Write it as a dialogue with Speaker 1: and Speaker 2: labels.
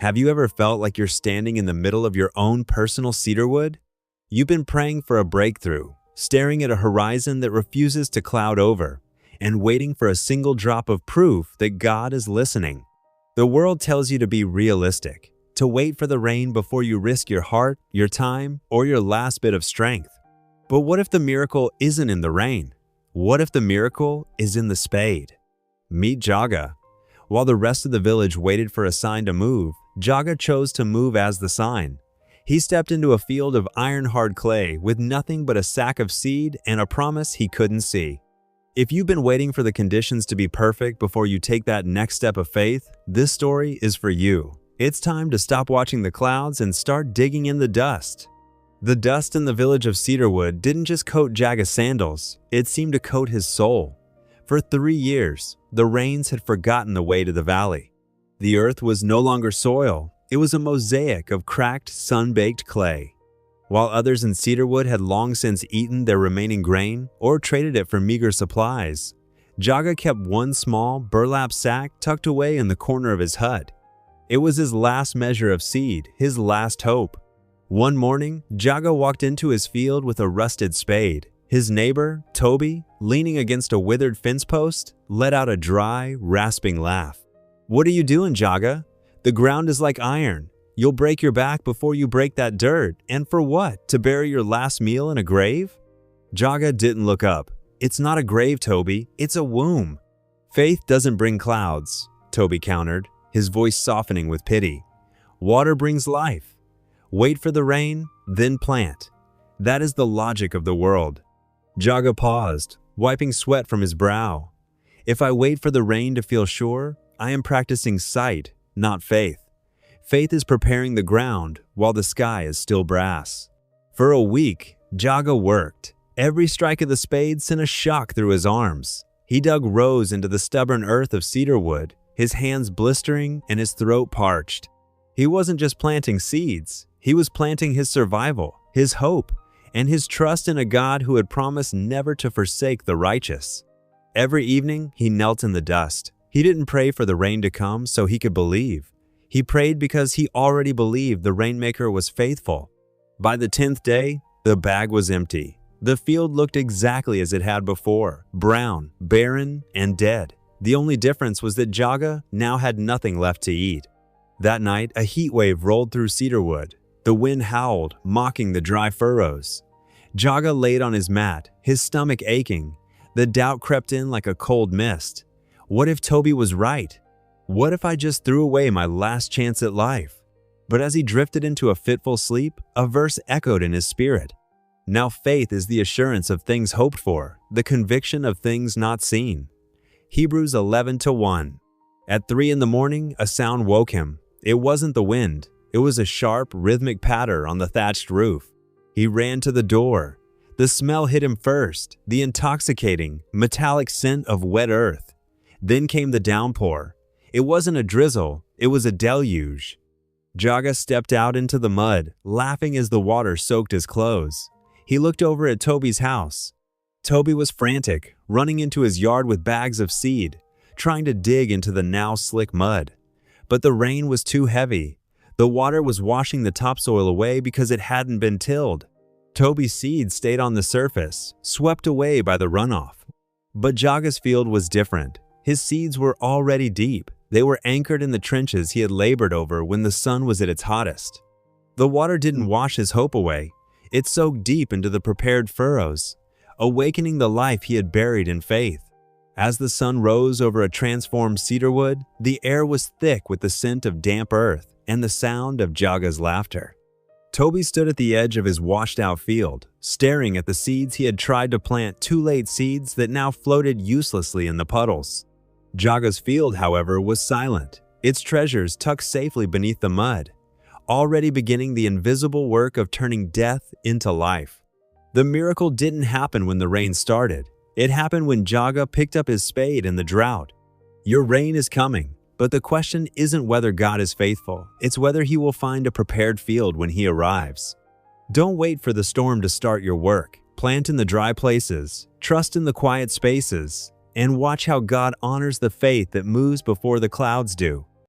Speaker 1: Have you ever felt like you're standing in the middle of your own personal cedarwood? You've been praying for a breakthrough, staring at a horizon that refuses to cloud over, and waiting for a single drop of proof that God is listening. The world tells you to be realistic, to wait for the rain before you risk your heart, your time, or your last bit of strength. But what if the miracle isn't in the rain? What if the miracle is in the spade? Meet Jaga. While the rest of the village waited for a sign to move, Jaga chose to move as the sign. He stepped into a field of iron-hard clay with nothing but a sack of seed and a promise he couldn't see. If you've been waiting for the conditions to be perfect before you take that next step of faith, this story is for you. It's time to stop watching the clouds and start digging in the dust. The dust in the village of Cedarwood didn't just coat Jaga's sandals, it seemed to coat his soul. For 3 years, the rains had forgotten the way to the valley. The earth was no longer soil, it was a mosaic of cracked, sun-baked clay. While others in Cedarwood had long since eaten their remaining grain or traded it for meager supplies, Jaga kept one small, burlap sack tucked away in the corner of his hut. It was his last measure of seed, his last hope. One morning, Jaga walked into his field with a rusted spade. His neighbor, Toby, leaning against a withered fence post, let out a dry, rasping laugh. "What are you doing, Jaga? The ground is like iron. You'll break your back before you break that dirt. And for what? To bury your last meal in a grave?" Jaga didn't look up. "It's not a grave, Toby. It's a womb." "Faith doesn't bring clouds," Toby countered, his voice softening with pity. "Water brings life. Wait for the rain, then plant. That is the logic of the world." Jaga paused, wiping sweat from his brow. "If I wait for the rain to feel sure, I am practicing sight, not faith. Faith is preparing the ground while the sky is still brass." For a week, Jaga worked. Every strike of the spade sent a shock through his arms. He dug rows into the stubborn earth of cedarwood, his hands blistering and his throat parched. He wasn't just planting seeds, he was planting his survival, his hope, and his trust in a God who had promised never to forsake the righteous. Every evening, he knelt in the dust. He didn't pray for the rain to come so he could believe. He prayed because he already believed the rainmaker was faithful. By the 10th day, the bag was empty. The field looked exactly as it had before, brown, barren, and dead. The only difference was that Jaga now had nothing left to eat. That night, a heat wave rolled through Cedarwood. The wind howled, mocking the dry furrows. Jaga laid on his mat, his stomach aching. The doubt crept in like a cold mist. What if Toby was right? What if I just threw away my last chance at life? But as he drifted into a fitful sleep, a verse echoed in his spirit. Now faith is the assurance of things hoped for, the conviction of things not seen. Hebrews 11:1. At 3 in the morning, a sound woke him. It wasn't the wind. It was a sharp, rhythmic patter on the thatched roof. He ran to the door. The smell hit him first, the intoxicating, metallic scent of wet earth. Then came the downpour. It wasn't a drizzle, it was a deluge. Jaga stepped out into the mud, laughing as the water soaked his clothes. He looked over at Toby's house. Toby was frantic, running into his yard with bags of seed, trying to dig into the now slick mud. But the rain was too heavy. The water was washing the topsoil away because it hadn't been tilled. Toby's seed stayed on the surface, swept away by the runoff. But Jaga's field was different. His seeds were already deep. They were anchored in the trenches he had labored over when the sun was at its hottest. The water didn't wash his hope away. It soaked deep into the prepared furrows, awakening the life he had buried in faith. As the sun rose over a transformed cedarwood, the air was thick with the scent of damp earth and the sound of Jaga's laughter. Toby stood at the edge of his washed-out field, staring at the seeds he had tried to plant, too late seeds that now floated uselessly in the puddles. Jaga's field, however, was silent, its treasures tucked safely beneath the mud, already beginning the invisible work of turning death into life. The miracle didn't happen when the rain started. It happened when Jaga picked up his spade in the drought. Your rain is coming, but the question isn't whether God is faithful, it's whether he will find a prepared field when he arrives. Don't wait for the storm to start your work. Plant in the dry places, trust in the quiet spaces, and watch how God honors the faith that moves before the clouds do.